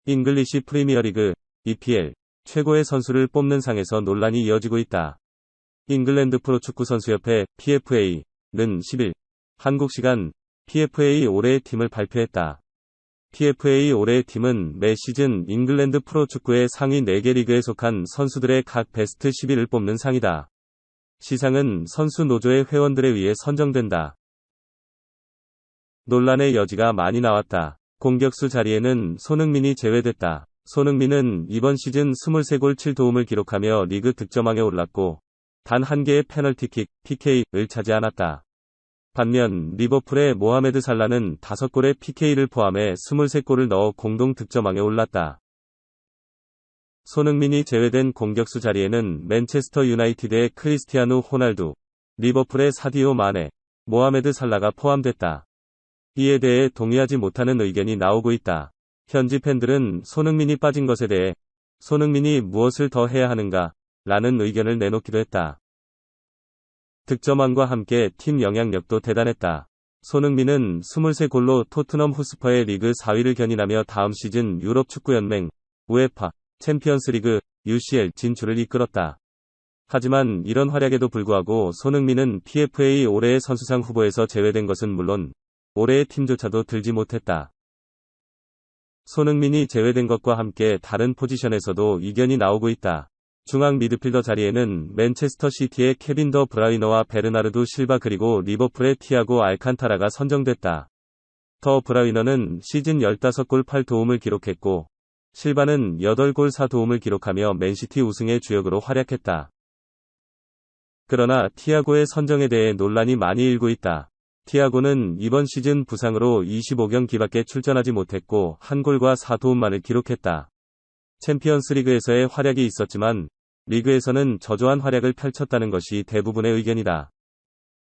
잉글리시 프리미어리그 EPL 최고의 선수를 뽑는 상에서 논란이 이어지고 있다. 잉글랜드 프로축구선수협회 PFA는 10일 한국 시간 PFA 올해의 팀을 발표했다. PFA 올해의 팀은 매 시즌 잉글랜드 프로축구의 상위 4개 리그에 속한 선수들의 각 베스트 11을 뽑는 상이다. 시상은 선수 노조의 회원들에 의해 선정된다. 논란의 여지가 많이 나왔다. 공격수 자리에는 손흥민이 제외됐다. 손흥민은 이번 시즌 23골 7도움을 기록하며 리그 득점왕에 올랐고 단 한 개의 페널티킥 PK를 차지 않았다. 반면 리버풀의 모하메드 살라는 5골의 PK를 포함해 23골을 넣어 공동 득점왕에 올랐다. 손흥민이 제외된 공격수 자리에는 맨체스터 유나이티드의 크리스티아누 호날두, 리버풀의 사디오 마네, 모하메드 살라가 포함됐다. 이에 대해 동의하지 못하는 의견이 나오고 있다. 현지 팬들은 손흥민이 빠진 것에 대해 손흥민이 무엇을 더 해야 하는가? 라는 의견을 내놓기도 했다. 득점왕과 함께 팀 영향력도 대단했다. 손흥민은 23골로 토트넘 호스퍼의 리그 4위를 견인하며 다음 시즌 유럽 축구연맹, 우에파, 챔피언스리그, UCL 진출을 이끌었다. 하지만 이런 활약에도 불구하고 손흥민은 PFA 올해의 선수상 후보에서 제외된 것은 물론 올해의 팀조차도 들지 못했다. 손흥민이 제외된 것과 함께 다른 포지션에서도 이견이 나오고 있다. 중앙 미드필더 자리에는 맨체스터 시티의 케빈 더 브라이너와 베르나르두 실바 그리고 리버풀의 티아고 알칸타라가 선정됐다. 더 브라이너는 시즌 15골 8도움을 기록했고 실바는 8골 4도움을 기록하며 맨시티 우승의 주역으로 활약했다. 그러나 티아고의 선정에 대해 논란이 많이 일고 있다. 티아고는 이번 시즌 부상으로 25경기밖에 출전하지 못했고 1골과 4도움만을 기록했다. 챔피언스 리그에서의 활약이 있었지만 리그에서는 저조한 활약을 펼쳤다는 것이 대부분의 의견이다.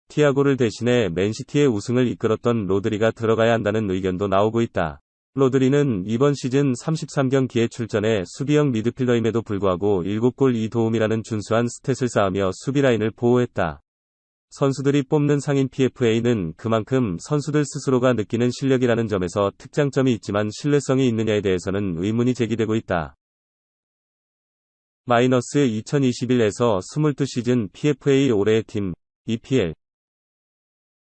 티아고를 대신해 맨시티의 우승을 이끌었던 로드리가 들어가야 한다는 의견도 나오고 있다. 로드리는 이번 시즌 33경기에 출전해 수비형 미드필더임에도 불구하고 7골 2도움이라는 준수한 스탯을 쌓으며 수비라인을 보호했다. 선수들이 뽑는 상인 PFA는 그만큼 선수들 스스로가 느끼는 실력이라는 점에서 특장점이 있지만 신뢰성이 있느냐에 대해서는 의문이 제기되고 있다. -2021에서 22시즌 PFA 올해의 팀, EPL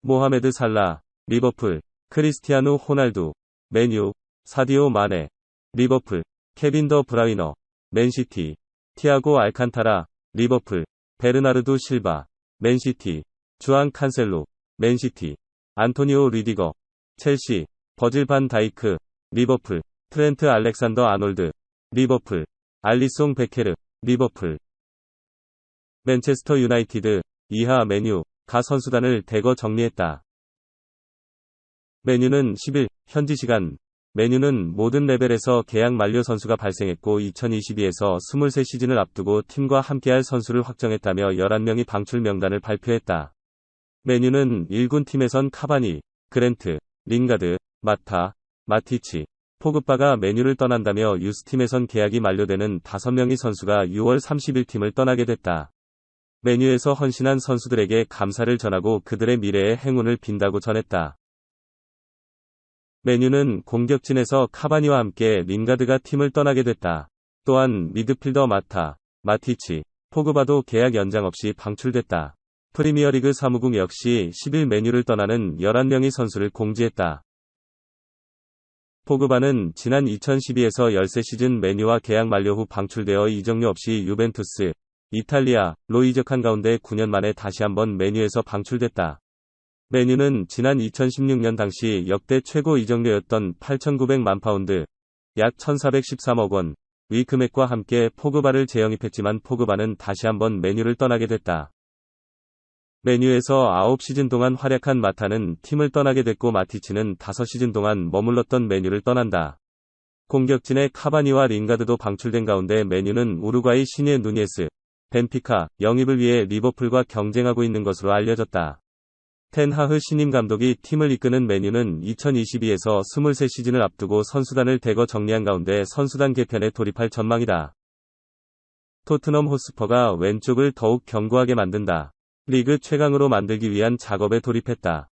모하메드 살라, 리버풀, 크리스티아누 호날두, 맨유, 사디오 마네, 리버풀, 케빈 더 브라이너, 맨시티, 티아고 알칸타라, 리버풀, 베르나르두 실바, 맨시티, 주앙 칸셀루, 맨시티, 안토니오 리디거, 첼시, 버질 반 다이크, 리버풀, 트렌트 알렉산더 아놀드, 리버풀, 알리송 베케르, 리버풀, 맨체스터 유나이티드, 이하 맨유가 선수단을 대거 정리했다. 맨유는 10일 현지 시간 맨유는 모든 레벨에서 계약 만료 선수가 발생했고 2022에서 23시즌을 앞두고 팀과 함께할 선수를 확정했다며 11명이 방출 명단을 발표했다. 맨유는 1군 팀에선 카바니, 그랜트, 링가드, 마타, 마티치, 포그바가 맨유를 떠난다며 유스팀에선 계약이 만료되는 5명의 선수가 6월 30일 팀을 떠나게 됐다. 맨유에서 헌신한 선수들에게 감사를 전하고 그들의 미래에 행운을 빈다고 전했다. 맨유는 공격진에서 카바니와 함께 링가드가 팀을 떠나게 됐다. 또한 미드필더 마타, 마티치, 포그바도 계약 연장 없이 방출됐다. 프리미어리그 사무국 역시 10일 맨유를 떠나는 11명의 선수를 공지했다. 포그바는 지난 2012에서 13시즌 맨유와 계약 만료 후 방출되어 이적료 없이 유벤투스, 이탈리아로 이적한 가운데 9년 만에 다시 한번 맨유에서 방출됐다. 맨유는 지난 2016년 당시 역대 최고 이적료였던 8,900만 파운드, 약 1,413억 원, 의 금액과 함께 포그바를 재영입했지만 포그바는 다시 한번 맨유를 떠나게 됐다. 맨유에서 9시즌 동안 활약한 마타는 팀을 떠나게 됐고 마티치는 5시즌 동안 머물렀던 맨유를 떠난다. 공격진의 카바니와 링가드도 방출된 가운데 맨유는 우루과이 신예 누니에스, 벤피카 영입을 위해 리버풀과 경쟁하고 있는 것으로 알려졌다. 텐하흐 신임 감독이 팀을 이끄는 맨유는 2022에서 23시즌을 앞두고 선수단을 대거 정리한 가운데 선수단 개편에 돌입할 전망이다. 토트넘 호스퍼가 왼쪽을 더욱 견고하게 만든다. 리그 최강으로 만들기 위한 작업에 돌입했다.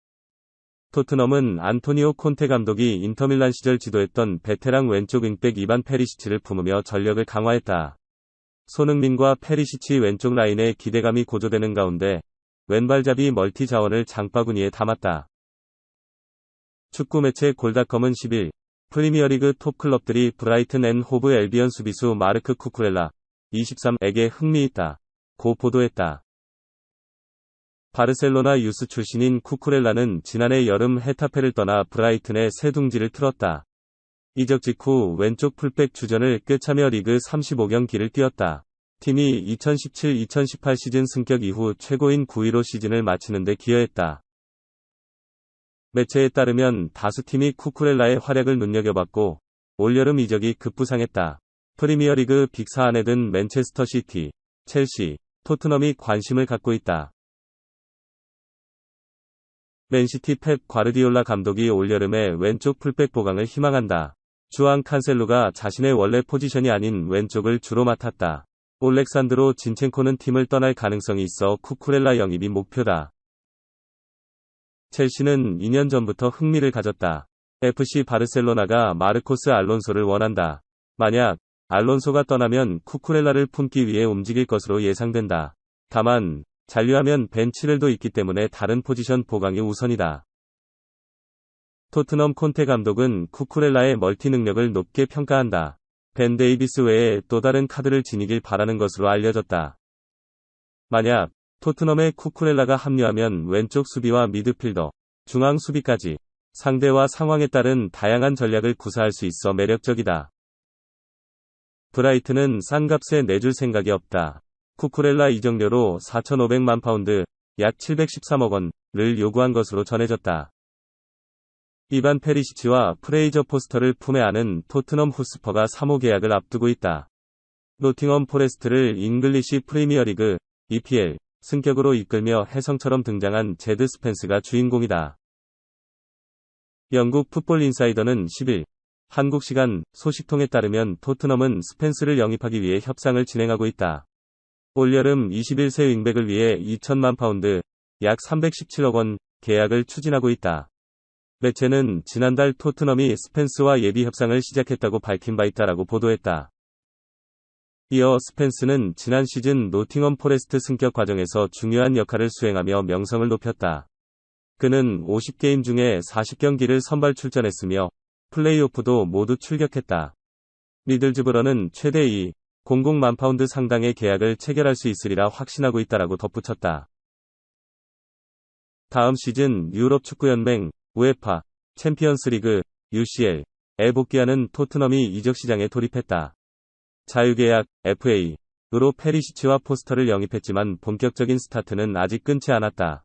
토트넘은 안토니오 콘테 감독이 인터밀란 시절 지도했던 베테랑 왼쪽 윙백 이반 페리시치를 품으며 전력을 강화했다. 손흥민과 페리시치 왼쪽 라인에 기대감이 고조되는 가운데 왼발잡이 멀티 자원을 장바구니에 담았다. 축구 매체 골닷컴은 10일 프리미어리그 톱클럽들이 브라이튼 앤 호브 앨비언 수비수 마르크 쿠쿠렐라 23에게 흥미있다고 보도했다. 바르셀로나 유스 출신인 쿠쿠렐라는 지난해 여름 헤타페를 떠나 브라이튼에 새 둥지를 틀었다. 이적 직후 왼쪽 풀백 주전을 꿰차며 리그 35경기를 뛰었다. 팀이 2017-2018 시즌 승격 이후 최고인 9위로 시즌을 마치는 데 기여했다. 매체에 따르면 다수 팀이 쿠쿠렐라의 활약을 눈여겨봤고 올여름 이적이 급부상했다. 프리미어리그 빅4 안에 든 맨체스터 시티, 첼시, 토트넘이 관심을 갖고 있다. 맨시티 펩 과르디올라 감독이 올여름에 왼쪽 풀백 보강을 희망한다. 주앙 칸셀루가 자신의 원래 포지션이 아닌 왼쪽을 주로 맡았다. 올렉산드로 진첸코는 팀을 떠날 가능성이 있어 쿠쿠렐라 영입이 목표다. 첼시는 2년 전부터 흥미를 가졌다. FC 바르셀로나가 마르코스 알론소를 원한다. 만약 알론소가 떠나면 쿠쿠렐라를 품기 위해 움직일 것으로 예상된다. 다만 잔류하면 벤 치렐도 있기 때문에 다른 포지션 보강이 우선이다. 토트넘 콘테 감독은 쿠쿠렐라의 멀티 능력을 높게 평가한다. 벤 데이비스 외에 또 다른 카드를 지니길 바라는 것으로 알려졌다. 만약 토트넘에 쿠쿠렐라가 합류하면 왼쪽 수비와 미드필더, 중앙 수비까지 상대와 상황에 따른 다양한 전략을 구사할 수 있어 매력적이다. 브라이튼은 싼 값에 내줄 생각이 없다. 쿠쿠렐라 이적료로 4,500만 파운드, 약 713억 원을 요구한 것으로 전해졌다. 이반 페리시치와 프레이저 포스터를 품에 안은 토트넘 후스퍼가 3호 계약을 앞두고 있다. 노팅엄 포레스트를 잉글리시 프리미어리그, EPL, 승격으로 이끌며 혜성처럼 등장한 제드 스펜스가 주인공이다. 영국 풋볼 인사이더는 10일, 한국 시간 소식통에 따르면 토트넘은 스펜스를 영입하기 위해 협상을 진행하고 있다. 올여름 21세 윙백을 위해 2천만 파운드, 약 317억 원 계약을 추진하고 있다. 매체는 지난달 토트넘이 스펜스와 예비 협상을 시작했다고 밝힌 바 있다라고 보도했다. 이어 스펜스는 지난 시즌 노팅엄 포레스트 승격 과정에서 중요한 역할을 수행하며 명성을 높였다. 그는 50게임 중에 40경기를 선발 출전했으며 플레이오프도 모두 출격했다. 미들즈브러는 최대 2,00만 파운드 상당의 계약을 체결할 수 있으리라 확신하고 있다라고 덧붙였다. 다음 시즌 유럽 축구연맹, 우에파, 챔피언스리그, UCL에 복귀하는 토트넘이 이적 시장에 돌입했다. 자유계약, FA로 페리시치와 포스터를 영입했지만 본격적인 스타트는 아직 끊지 않았다.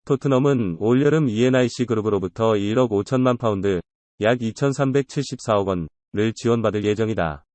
토트넘은 올여름 ENIC 그룹으로부터 1억 5천만 파운드, 약 2,374억 원을 지원받을 예정이다.